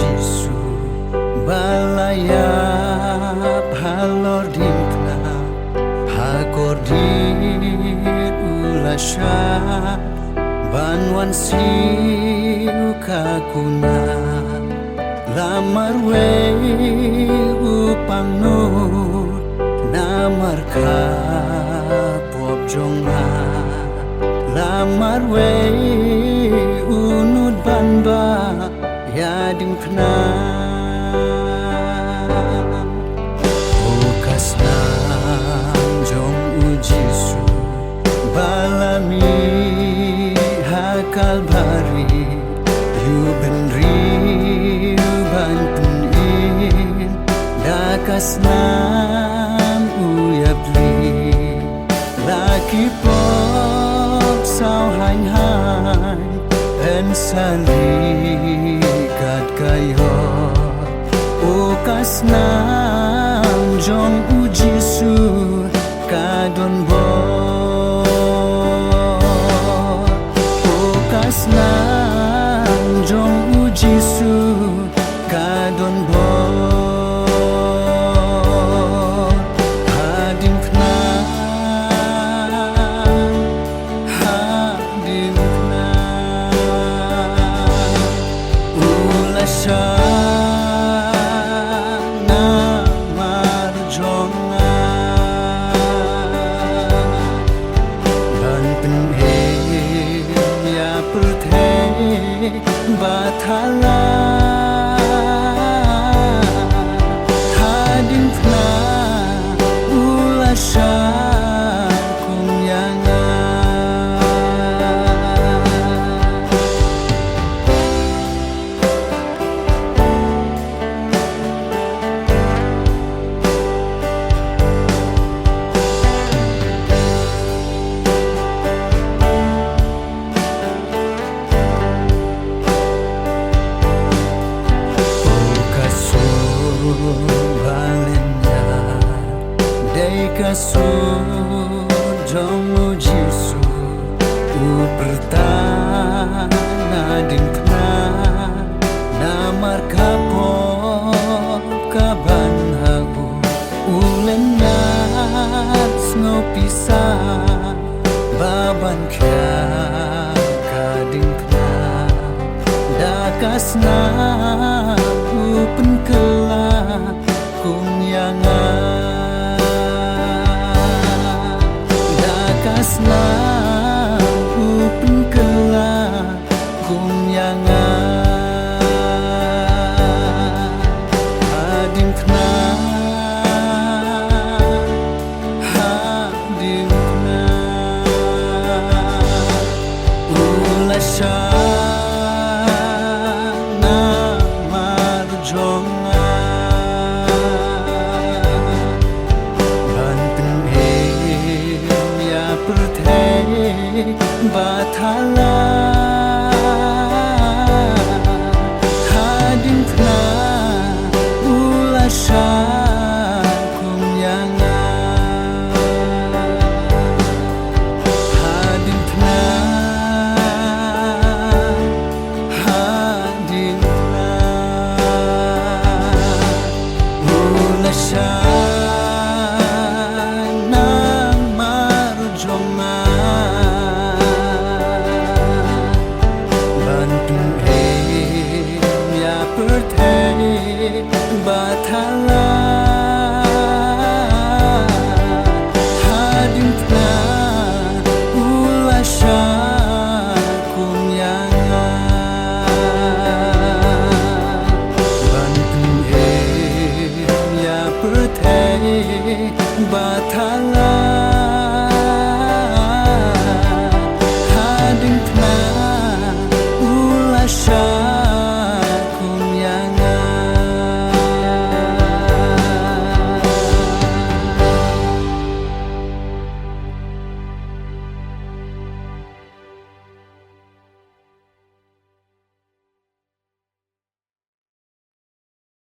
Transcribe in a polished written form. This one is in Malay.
Jisu balaya halor dinkna hakor di ulasha banwan siu kakuna lamar we upang nur namar ka pop jonga lamar we unud banba ya dinkna okas nam jong ujisu balami hakal bari yu benri ban penin dakas nam uyabli laki pop sao hain hain en sali kat kayo okas nam jong ujisu kadon bo okas nam jong ujisu kadon bo bathala hadin kna ulasha kumyanga valenya deikasud jong Jisu upertana dinkna namar kapo kaban hagu ulenat snopisa baban kya kadinkna dakasna upen kela kumyanga dakasna upen kela kumyanga hadinkna hadinkna ulasha bathala hadin kna ulasha kumyanga hadin kna hadin kna ulasha bathala